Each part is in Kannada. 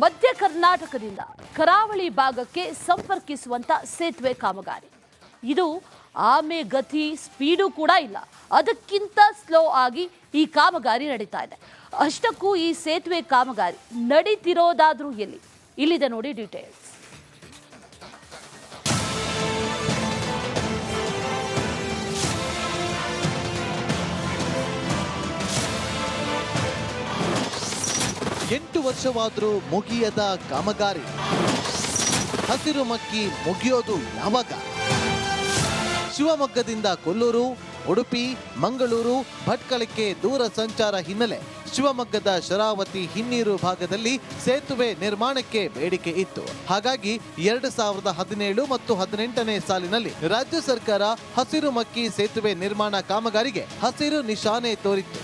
ಮಧ್ಯ ಕರ್ನಾಟಕದಿಂದ ಕರಾವಳಿ ಭಾಗಕ್ಕೆ ಸಂಪರ್ಕಿಸುವಂತ ಸೇತುವೆ ಕಾಮಗಾರಿ. ಇದು ಆಮೆಗತಿ ಸ್ಪೀಡು ಕೂಡ ಇಲ್ಲ, ಅದಕ್ಕಿಂತ ಸ್ಲೋ ಆಗಿ ಈ ಕಾಮಗಾರಿ ನಡೀತಾ ಇದೆ. ಅಷ್ಟಕ್ಕೂ ಈ ಸೇತುವೆ ಕಾಮಗಾರಿ ನಡೀತಿರೋದಾದ್ರೂ ಎಲ್ಲಿ? ಇಲ್ಲಿದೆ ನೋಡಿ ಡೀಟೇಲ್ಸ್. ಎಂಟು ವರ್ಷವಾದರೂ ಮುಗಿಯದ ಕಾಮಗಾರಿ. ಹಸಿರು ಮಕ್ಕಿ ಮುಗಿಯೋದು ಯಾವಾಗ? ಶಿವಮೊಗ್ಗದಿಂದ ಕೊಲ್ಲೂರು, ಉಡುಪಿ, ಮಂಗಳೂರು, ಭಟ್ಕಳಕ್ಕೆ ದೂರ ಸಂಚಾರ ಹಿನ್ನೆಲೆ ಶಿವಮೊಗ್ಗದ ಶರಾವತಿ ಹಿನ್ನೀರು ಭಾಗದಲ್ಲಿ ಸೇತುವೆ ನಿರ್ಮಾಣಕ್ಕೆ ಬೇಡಿಕೆ ಇತ್ತು. ಹಾಗಾಗಿ 2017 ಮತ್ತು 18ನೇ ಸಾಲಿನಲ್ಲಿ ರಾಜ್ಯ ಸರ್ಕಾರ ಹಸಿರು ಮಕ್ಕಿ ಸೇತುವೆ ನಿರ್ಮಾಣ ಕಾಮಗಾರಿಗೆ ಹಸಿರು ನಿಶಾನೆ ತೋರಿತ್ತು.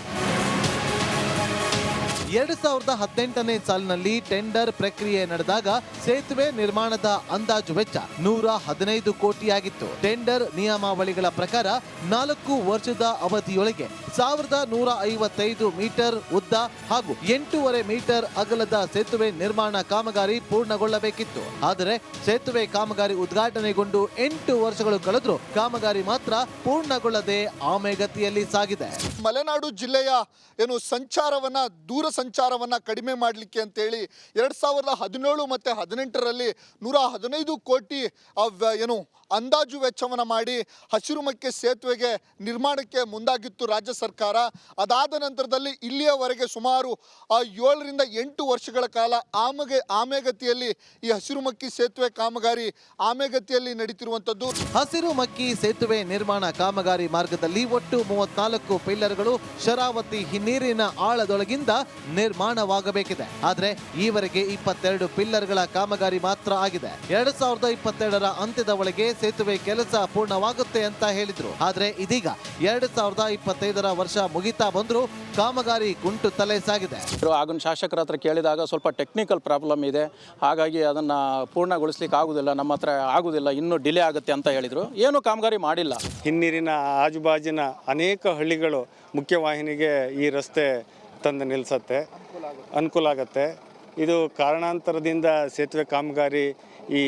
2018ನೇ ಸಾಲಿನಲ್ಲಿ ಟೆಂಡರ್ ಪ್ರಕ್ರಿಯೆ ನಡೆದಾಗ ಸೇತುವೆ ನಿರ್ಮಾಣದ ಅಂದಾಜು ವೆಚ್ಚ 115 ಕೋಟಿಯಾಗಿತ್ತು. ಟೆಂಡರ್ ನಿಯಮಾವಳಿಗಳ ಪ್ರಕಾರ 4 ವರ್ಷದ ಅವಧಿಯೊಳಗೆ 1155 ಮೀಟರ್ ಉದ್ದ ಹಾಗೂ 8.5 ಮೀಟರ್ ಅಗಲದ ಸೇತುವೆ ನಿರ್ಮಾಣ ಕಾಮಗಾರಿ ಪೂರ್ಣಗೊಳ್ಳಬೇಕಿತ್ತು. ಆದರೆ ಸೇತುವೆ ಕಾಮಗಾರಿ ಉದ್ಘಾಟನೆಗೊಂಡು 8 ವರ್ಷಗಳು ಕಳೆದರೂ ಕಾಮಗಾರಿ ಮಾತ್ರ ಪೂರ್ಣಗೊಳ್ಳದೆ ಆಮೆಗತಿಯಲ್ಲಿ ಸಾಗಿದೆ. ಮಲೆನಾಡು ಜಿಲ್ಲೆಯ ಸಂಚಾರವನ್ನ ದೂರ ಸಂಚಾರವನ್ನ ಕಡಿಮೆ ಮಾಡಲಿಕ್ಕೆ ಅಂತೇಳಿ 2017 ಮತ್ತು 18ರಲ್ಲಿ 115 ಕೋಟಿ ಅಂದಾಜು ವೆಚ್ಚವನ್ನು ಮಾಡಿ ಹಸಿರು ಮಕ್ಕಿ ಸೇತುವೆಗೆ ನಿರ್ಮಾಣಕ್ಕೆ ಮುಂದಾಗಿತ್ತು ರಾಜ್ಯ ಸರ್ಕಾರ. ಅದಾದ ನಂತರದಲ್ಲಿ ಇಲ್ಲಿಯವರೆಗೆ ಸುಮಾರು 7ರಿಂದ 8 ವರ್ಷಗಳ ಕಾಲ ಆಮೆಗತಿಯಲ್ಲಿ ಈ ಹಸಿರು ಮಕ್ಕಿ ಸೇತುವೆ ಕಾಮಗಾರಿ ಆಮೆಗತಿಯಲ್ಲಿ ನಡೀತಿರುವಂಥದ್ದು. ಹಸಿರು ಮಕ್ಕಿ ಸೇತುವೆ ನಿರ್ಮಾಣ ಕಾಮಗಾರಿ ಮಾರ್ಗದಲ್ಲಿ ಒಟ್ಟು 34 ಪಿಲ್ಲರ್ಗಳು ಶರಾವತಿ ಹಿನ್ನೀರಿನ ಆಳದೊಳಗಿಂದ ನಿರ್ಮಾಣವಾಗಬೇಕಿದೆ. ಆದರೆ ಈವರೆಗೆ 22 ಪಿಲ್ಲರ್ಗಳ ಕಾಮಗಾರಿ ಮಾತ್ರ ಆಗಿದೆ. 2022ರ ಅಂತ್ಯದ ಒಳಗೆ ಸೇತುವೆ ಕೆಲಸ ಪೂರ್ಣವಾಗುತ್ತೆ ಅಂತ ಹೇಳಿದ್ರು. ಆದ್ರೆ ಇದೀಗ 2025ರ ವರ್ಷ ಮುಗಿತಾ ಬಂದ್ರು ಕಾಮಗಾರಿ ಕುಂಟು ತಲೆ ಸಾಗಿದೆ. ಆಗಿನ ಶಾಸಕರ ಹತ್ರ ಕೇಳಿದಾಗ ಸ್ವಲ್ಪ ಟೆಕ್ನಿಕಲ್ ಪ್ರಾಬ್ಲಮ್ ಇದೆ, ಹಾಗಾಗಿ ಅದನ್ನ ಪೂರ್ಣಗೊಳಿಸ್ಲಿಕ್ಕೆ ಆಗುದಿಲ್ಲ, ನಮ್ಮ ಹತ್ರ ಆಗುದಿಲ್ಲ, ಇನ್ನೂ ಡಿಲೇ ಆಗುತ್ತೆ ಅಂತ ಹೇಳಿದ್ರು. ಏನು ಕಾಮಗಾರಿ ಮಾಡಿಲ್ಲ. ಹಿನ್ನೀರಿನ ಆಜುಬಾಜಿನ ಅನೇಕ ಹಳ್ಳಿಗಳು ಮುಖ್ಯವಾಹಿನಿಗೆ ಈ ರಸ್ತೆ ತಂದು ನಿಲ್ಲಿಸುತ್ತೆ, ಅನುಕೂಲ ಆಗುತ್ತೆ. ಇದು ಕಾರಣಾಂತರದಿಂದ ಸೇತುವೆ ಕಾಮಗಾರಿ ಈ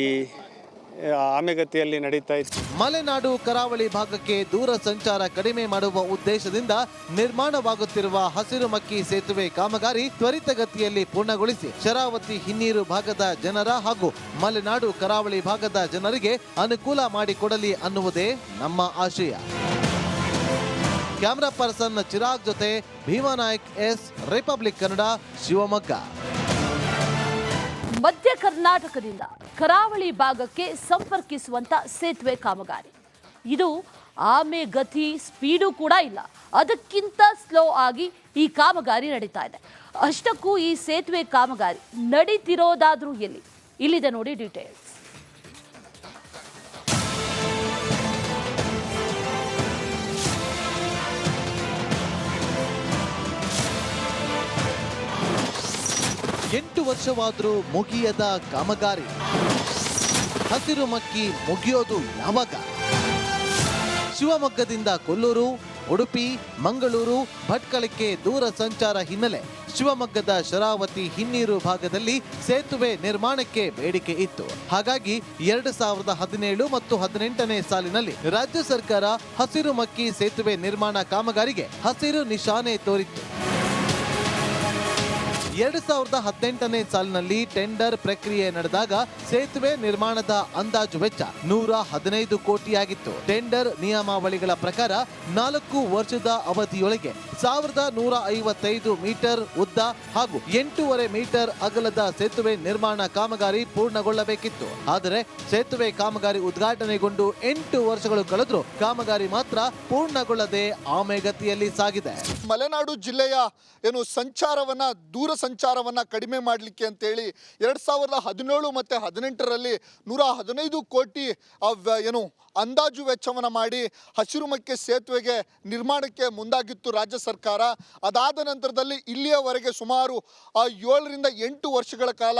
ಆಮೆಗತಿಯಲ್ಲಿ ನಡೀತಾ ಇತ್ತು. ಮಲೆನಾಡು ಕರಾವಳಿ ಭಾಗಕ್ಕೆ ದೂರ ಸಂಚಾರ ಕಡಿಮೆ ಮಾಡುವ ಉದ್ದೇಶದಿಂದ ನಿರ್ಮಾಣವಾಗುತ್ತಿರುವ ಹಸಿರು ಮಕ್ಕಿ ಸೇತುವೆ ಕಾಮಗಾರಿ ತ್ವರಿತಗತಿಯಲ್ಲಿ ಪೂರ್ಣಗೊಳಿಸಿ ಶರಾವತಿ ಹಿನ್ನೀರು ಭಾಗದ ಜನರ ಹಾಗೂ ಮಲೆನಾಡು ಕರಾವಳಿ ಭಾಗದ ಜನರಿಗೆ ಅನುಕೂಲ ಮಾಡಿಕೊಡಲಿ ಅನ್ನುವುದೇ ನಮ್ಮ ಆಶಯ. ಕ್ಯಾಮರಾ ಪರ್ಸನ್ ಚಿರಾಗ್ ಜೊತೆ ಭೀಮಾನಾಯ್ಕ್, ಎಸ್, ರಿಪಬ್ಲಿಕ್ ಕನ್ನಡ, ಶಿವಮೊಗ್ಗ. ಮಧ್ಯ ಕರ್ನಾಟಕದಿಂದ ಕರಾವಳಿ ಭಾಗಕ್ಕೆ ಸಂಪರ್ಕಿಸುವಂತ ಸೇತುವೆ ಕಾಮಗಾರಿ. ಇದು ಆಮೆಗತಿ ಸ್ಪೀಡು ಕೂಡ ಇಲ್ಲ, ಅದಕ್ಕಿಂತ ಸ್ಲೋ ಆಗಿ ಈ ಕಾಮಗಾರಿ ನಡೀತಾ ಇದೆ. ಅಷ್ಟಕ್ಕೂ ಈ ಸೇತುವೆ ಕಾಮಗಾರಿ ನಡೀತಿರೋದಾದ್ರೂ ಎಲ್ಲಿ? ಇಲ್ಲಿದೆ ನೋಡಿ ಡೀಟೇಲ್ಸ್. ಎಂಟು ವರ್ಷವಾದರೂ ಮುಗಿಯದ ಕಾಮಗಾರಿ. ಹಸಿರು ಮಕ್ಕಿ ಮುಗಿಯೋದು ಯಾವಾಗ? ಶಿವಮೊಗ್ಗದಿಂದ ಕೊಲ್ಲೂರು, ಉಡುಪಿ, ಮಂಗಳೂರು, ಭಟ್ಕಳಕ್ಕೆ ದೂರ ಸಂಚಾರ ಹಿನ್ನೆಲೆ ಶಿವಮೊಗ್ಗದ ಶರಾವತಿ ಹಿನ್ನೀರು ಭಾಗದಲ್ಲಿ ಸೇತುವೆ ನಿರ್ಮಾಣಕ್ಕೆ ಬೇಡಿಕೆ ಇತ್ತು. ಹಾಗಾಗಿ 2017 ಮತ್ತು 18ನೇ ಸಾಲಿನಲ್ಲಿ ರಾಜ್ಯ ಸರ್ಕಾರ ಹಸಿರು ಮಕ್ಕಿ ಸೇತುವೆ ನಿರ್ಮಾಣ ಕಾಮಗಾರಿಗೆ ಹಸಿರು ನಿಶಾನೆ ತೋರಿತ್ತು. 2018ನೇ ಸಾಲಿನಲ್ಲಿ ಟೆಂಡರ್ ಪ್ರಕ್ರಿಯೆ ನಡೆದಾಗ ಸೇತುವೆ ನಿರ್ಮಾಣದ ಅಂದಾಜು ವೆಚ್ಚ 115 ಕೋಟಿಯಾಗಿತ್ತು. ಟೆಂಡರ್ ನಿಯಮಾವಳಿಗಳ ಪ್ರಕಾರ 4 ವರ್ಷದ ಅವಧಿಯೊಳಗೆ 1155 ಮೀಟರ್ ಉದ್ದ ಹಾಗೂ 8.5 ಮೀಟರ್ ಅಗಲದ ಸೇತುವೆ ನಿರ್ಮಾಣ ಕಾಮಗಾರಿ ಪೂರ್ಣಗೊಳ್ಳಬೇಕಿತ್ತು. ಆದರೆ ಸೇತುವೆ ಕಾಮಗಾರಿ ಉದ್ಘಾಟನೆಗೊಂಡು 8 ವರ್ಷಗಳು ಕಳೆದರೂ ಕಾಮಗಾರಿ ಮಾತ್ರ ಪೂರ್ಣಗೊಳ್ಳದೆ ಆಮೆಗತಿಯಲ್ಲಿ ಸಾಗಿದೆ. ಮಲೆನಾಡು ಜಿಲ್ಲೆಯ ಸಂಚಾರವನ್ನ ದೂರ ಸಂಚಾರವನ್ನ ಕಡಿಮೆ ಮಾಡಲಿಕ್ಕೆ ಅಂತೇಳಿ 2017 ಮತ್ತು 18ರಲ್ಲಿ 115 ಕೋಟಿ ಅಂದಾಜು ವೆಚ್ಚವನ್ನು ಮಾಡಿ ಹಸಿರು ಮಕ್ಕಿ ಸೇತುವೆಗೆ ನಿರ್ಮಾಣಕ್ಕೆ ಮುಂದಾಗಿತ್ತು ರಾಜ್ಯ ಸರ್ಕಾರ. ಅದಾದ ನಂತರದಲ್ಲಿ ಇಲ್ಲಿಯವರೆಗೆ ಸುಮಾರು 7ರಿಂದ 8 ವರ್ಷಗಳ ಕಾಲ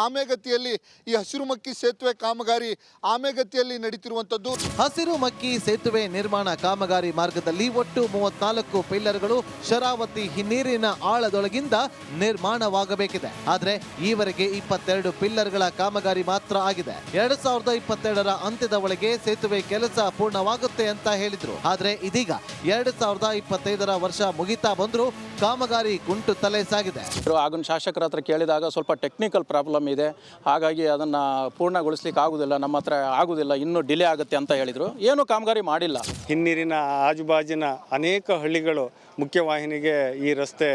ಆಮೆಗತಿಯಲ್ಲಿ ಈ ಹಸಿರು ಮಕ್ಕಿ ಸೇತುವೆ ಕಾಮಗಾರಿ ಆಮೆಗತಿಯಲ್ಲಿ ನಡೀತಿರುವಂಥದ್ದು. ಹಸಿರು ಮಕ್ಕಿ ಸೇತುವೆ ನಿರ್ಮಾಣ ಕಾಮಗಾರಿ ಮಾರ್ಗದಲ್ಲಿ ಒಟ್ಟು 34 ಪಿಲ್ಲರ್ಗಳು ಶರಾವತಿ ಹಿನ್ನೀರಿನ ಆಳದೊಳಗಿಂದ ನಿರ್ಮಾಣವಾಗಬೇಕಿದೆ. ಆದ್ರೆ ಈವರೆಗೆ 22 ಪಿಲ್ಲರ್ಗಳ ಕಾಮಗಾರಿ ಮಾತ್ರ ಆಗಿದೆ. 2022ರ ಅಂತ್ಯದ ಒಳಗೆ ಸೇತುವೆ ಕೆಲಸ ಪೂರ್ಣವಾಗುತ್ತೆ ಅಂತ ಹೇಳಿದ್ರು. ಆದ್ರೆ ಇದೀಗ 2025ರ ವರ್ಷ ಮುಗಿತಾ ಬಂದ್ರು ಕಾಮಗಾರಿ ಕುಂಟು ತಲೆ ಸಾಗಿದೆ. ಆಗಿನ ಶಾಸಕರ ಹತ್ರ ಕೇಳಿದಾಗ ಸ್ವಲ್ಪ ಟೆಕ್ನಿಕಲ್ ಪ್ರಾಬ್ಲಮ್ ಇದೆ, ಹಾಗಾಗಿ ಅದನ್ನು ಪೂರ್ಣಗೊಳಿಸ್ಲಿಕ್ಕೆ ಆಗುದಿಲ್ಲ, ನಮ್ಮ ಹತ್ರ ಆಗುದಿಲ್ಲ, ಇನ್ನೂ ಡಿಲೇ ಆಗುತ್ತೆ ಅಂತ ಹೇಳಿದರು. ಏನು ಕಾಮಗಾರಿ ಮಾಡಿಲ್ಲ. ಹಿನ್ನೀರಿನ ಆಜುಬಾಜಿನ ಅನೇಕ ಹಳ್ಳಿಗಳು ಮುಖ್ಯವಾಹಿನಿಗೆ ಈ ರಸ್ತೆ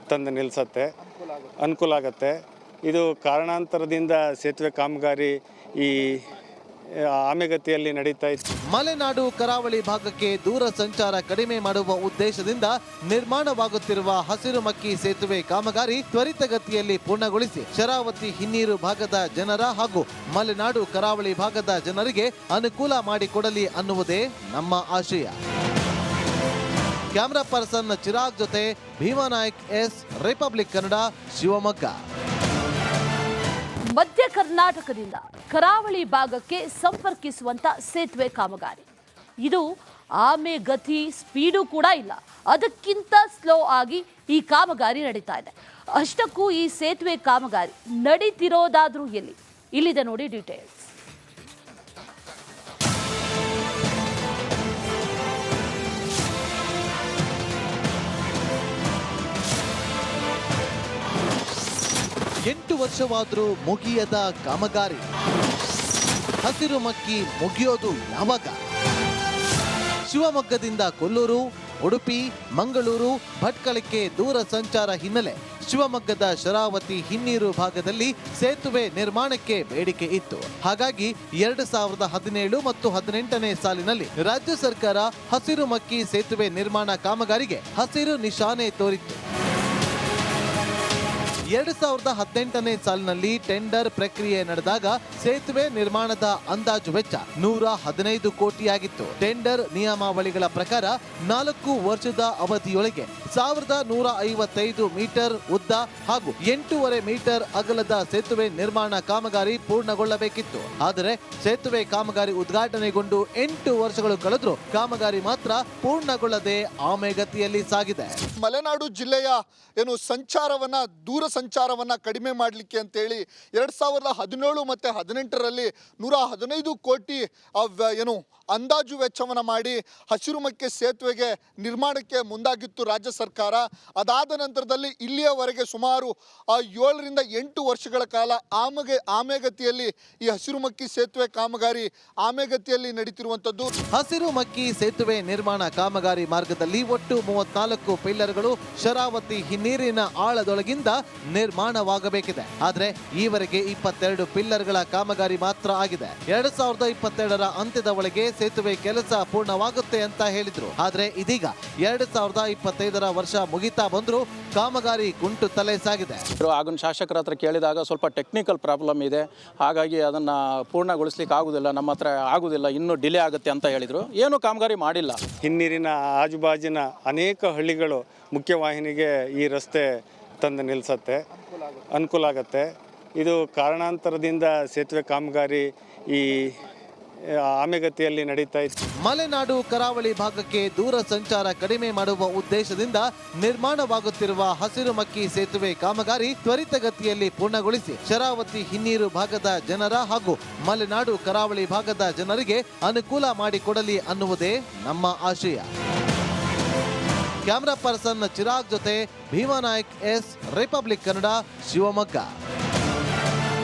ತಂದು ನಿಲ್ಲಿಸುತ್ತೆ, ಅನುಕೂಲ ಆಗುತ್ತೆ. ಇದು ಕಾರಣಾಂತರದಿಂದ ಸೇತುವೆ ಕಾಮಗಾರಿ ಈ ಆಮೆಗತಿಯಲ್ಲಿ ನಡೀತಾ ಇತ್ತು. ಮಲೆನಾಡು ಕರಾವಳಿ ಭಾಗಕ್ಕೆ ದೂರ ಸಂಚಾರ ಕಡಿಮೆ ಮಾಡುವ ಉದ್ದೇಶದಿಂದ ನಿರ್ಮಾಣವಾಗುತ್ತಿರುವ ಹಸಿರುಮಕ್ಕಿ ಸೇತುವೆ ಕಾಮಗಾರಿ ತ್ವರಿತಗತಿಯಲ್ಲಿ ಪೂರ್ಣಗೊಳಿಸಿ ಶರಾವತಿ ಹಿನ್ನೀರು ಭಾಗದ ಜನರ ಹಾಗೂ ಮಲೆನಾಡು ಕರಾವಳಿ ಭಾಗದ ಜನರಿಗೆ ಅನುಕೂಲ ಮಾಡಿಕೊಡಲಿ ಅನ್ನುವುದೇ ನಮ್ಮ ಆಶಯ. ಕ್ಯಾಮರಾ ಪರ್ಸನ್ ಚಿರಾಗ್ ಜೊತೆ ಭೀಮಾನಾಯ್ಕ್ ಎಸ್, ರಿಪಬ್ಲಿಕ್ ಕನ್ನಡ, ಶಿವಮೊಗ್ಗ. ಮಧ್ಯ ಕರ್ನಾಟಕದಿಂದ ಕರಾವಳಿ ಭಾಗಕ್ಕೆ ಸಂಪರ್ಕಿಸುವಂತ ಸೇತುವೆ ಕಾಮಗಾರಿ. ಇದು ಆಮೆಗತಿ ಸ್ಪೀಡು ಕೂಡ ಇಲ್ಲ, ಅದಕ್ಕಿಂತ ಸ್ಲೋ ಆಗಿ ಈ ಕಾಮಗಾರಿ ನಡೀತಾ ಇದೆ. ಅಷ್ಟಕ್ಕೂ ಈ ಸೇತುವೆ ಕಾಮಗಾರಿ ನಡೀತಿರೋದಾದ್ರೂ ಇಲ್ಲಿದೆ ನೋಡಿ ಡೀಟೇಲ್ಸ್. ಎಂಟು ವರ್ಷವಾದರೂ ಮುಗಿಯದ ಕಾಮಗಾರಿ. ಹಸಿರುಮಕ್ಕಿ ಮುಗಿಯೋದು ಯಾವಾಗ? ಶಿವಮೊಗ್ಗದಿಂದ ಕೊಲ್ಲೂರು, ಉಡುಪಿ, ಮಂಗಳೂರು, ಭಟ್ಕಳಕ್ಕೆ ದೂರ ಸಂಚಾರ ಹಿನ್ನೆಲೆ ಶಿವಮೊಗ್ಗದ ಶರಾವತಿ ಹಿನ್ನೀರು ಭಾಗದಲ್ಲಿ ಸೇತುವೆ ನಿರ್ಮಾಣಕ್ಕೆ ಬೇಡಿಕೆ ಇತ್ತು. ಹಾಗಾಗಿ 2017 ಮತ್ತು 18ನೇ ಸಾಲಿನಲ್ಲಿ ರಾಜ್ಯ ಸರ್ಕಾರ ಹಸಿರುಮಕ್ಕಿ ಸೇತುವೆ ನಿರ್ಮಾಣ ಕಾಮಗಾರಿಗೆ ಹಸಿರು ನಿಶಾನೆ ತೋರಿತ್ತು. 2018ನೇ ಸಾಲಿನಲ್ಲಿ ಟೆಂಡರ್ ಪ್ರಕ್ರಿಯೆ ನಡೆದಾಗ ಸೇತುವೆ ನಿರ್ಮಾಣದ ಅಂದಾಜು ವೆಚ್ಚ 115 ಕೋಟಿಯಾಗಿತ್ತು. ಟೆಂಡರ್ ನಿಯಮಾವಳಿಗಳ ಪ್ರಕಾರ 4 ವರ್ಷದ ಅವಧಿಯೊಳಗೆ 1155 ಮೀಟರ್ ಉದ್ದ ಹಾಗೂ 8.5 ಮೀಟರ್ ಅಗಲದ ಸೇತುವೆ ನಿರ್ಮಾಣ ಕಾಮಗಾರಿ ಪೂರ್ಣಗೊಳ್ಳಬೇಕಿತ್ತು. ಆದರೆ ಸೇತುವೆ ಕಾಮಗಾರಿ ಉದ್ಘಾಟನೆಗೊಂಡು 8 ವರ್ಷಗಳು ಕಳೆದರೂ ಕಾಮಗಾರಿ ಮಾತ್ರ ಪೂರ್ಣಗೊಳ್ಳದೆ ಆಮೆಗತಿಯಲ್ಲಿ ಸಾಗಿದೆ. ಮಲೆನಾಡು ಜಿಲ್ಲೆಯ ದೂರ ಸಂಚಾರವನ್ನ ಕಡಿಮೆ ಮಾಡಲಿಕ್ಕೆ ಅಂತೇಳಿ 2017 ಮತ್ತು 18ರಲ್ಲಿ 115 ಕೋಟಿ ಅಂದಾಜು ವೆಚ್ಚವನ್ನು ಮಾಡಿ ಹಸಿರುಮಕ್ಕಿ ಸೇತುವೆಗೆ ನಿರ್ಮಾಣಕ್ಕೆ ಮುಂದಾಗಿತ್ತು ರಾಜ್ಯ ಸರ್ಕಾರ. ಅದಾದ ನಂತರದಲ್ಲಿ ಇಲ್ಲಿಯವರೆಗೆ ಸುಮಾರು 7ರಿಂದ 8 ವರ್ಷಗಳ ಕಾಲ ಆಮೆಗತಿಯಲ್ಲಿ ಈ ಹಸಿರುಮಕ್ಕಿ ಸೇತುವೆ ಕಾಮಗಾರಿ ಆಮೆಗತಿಯಲ್ಲಿ ನಡೀತಿರುವಂಥದ್ದು. ಹಸಿರುಮಕ್ಕಿ ಸೇತುವೆ ನಿರ್ಮಾಣ ಕಾಮಗಾರಿ ಮಾರ್ಗದಲ್ಲಿ ಒಟ್ಟು 34 ಪಿಲ್ಲರ್ಗಳು ಶರಾವತಿ ಹಿನ್ನೀರಿನ ಆಳದೊಳಗಿಂದ ನಿರ್ಮಾಣವಾಗಬೇಕಿದೆ. ಆದ್ರೆ ಈವರೆಗೆ 22 ಪಿಲ್ಲರ್ಗಳ ಕಾಮಗಾರಿ ಮಾತ್ರ ಆಗಿದೆ. 2022ರ ಅಂತ್ಯದ ಒಳಗೆ ಸೇತುವೆ ಕೆಲಸ ಪೂರ್ಣವಾಗುತ್ತೆ ಅಂತ ಹೇಳಿದ್ರು. ಆದ್ರೆ ಇದೀಗ 2025ರ ವರ್ಷ ಮುಗಿತಾ ಬಂದ್ರು ಕಾಮಗಾರಿ ಕುಂಟು ತಲೆ ಸಾಗಿದೆ. ಆಗಿನ ಶಾಸಕರ ಹತ್ರ ಕೇಳಿದಾಗ ಸ್ವಲ್ಪ ಟೆಕ್ನಿಕಲ್ ಪ್ರಾಬ್ಲಮ್ ಇದೆ, ಹಾಗಾಗಿ ಅದನ್ನು ಪೂರ್ಣಗೊಳಿಸ್ಲಿಕ್ಕೆ ಆಗುದಿಲ್ಲ, ನಮ್ಮ ಹತ್ರ ಆಗುದಿಲ್ಲ, ಇನ್ನೂ ಡಿಲೇ ಆಗುತ್ತೆ ಅಂತ ಹೇಳಿದರು. ಏನು ಕಾಮಗಾರಿ ಮಾಡಿಲ್ಲ. ಹಿನ್ನೀರಿನ ಆಜುಬಾಜಿನ ಅನೇಕ ಹಳ್ಳಿಗಳು ಮುಖ್ಯವಾಹಿನಿಗೆ ಈ ರಸ್ತೆ ತಂದು ನಿಲ್ಲಿಸುತ್ತೆ, ಅನುಕೂಲ ಆಗುತ್ತೆ. ಇದು ಕಾರಣಾಂತರದಿಂದ ಸೇತುವೆ ಕಾಮಗಾರಿ ಈ ಆಮೆಗತಿಯಲ್ಲಿ ನಡೀತಾ ಇತ್ತು. ಮಲೆನಾಡು ಕರಾವಳಿ ಭಾಗಕ್ಕೆ ದೂರ ಸಂಚಾರ ಕಡಿಮೆ ಮಾಡುವ ಉದ್ದೇಶದಿಂದ ನಿರ್ಮಾಣವಾಗುತ್ತಿರುವ ಹಸಿರುಮಕ್ಕಿ ಸೇತುವೆ ಕಾಮಗಾರಿ ತ್ವರಿತಗತಿಯಲ್ಲಿ ಪೂರ್ಣಗೊಳಿಸಿ ಶರಾವತಿ ಹಿನ್ನೀರು ಭಾಗದ ಜನರ ಹಾಗೂ ಮಲೆನಾಡು ಕರಾವಳಿ ಭಾಗದ ಜನರಿಗೆ ಅನುಕೂಲ ಮಾಡಿಕೊಡಲಿ ಅನ್ನುವುದೇ ನಮ್ಮ ಆಶಯ. ಕ್ಯಾಮರಾ ಪರ್ಸನ್ ಚಿರಾಗ್ ಜೊತೆ ಭೀಮಾನಾಯ್ಕ್ ಎಸ್, ರಿಪಬ್ಲಿಕ್ ಕನ್ನಡ, ಶಿವಮೊಗ್ಗ.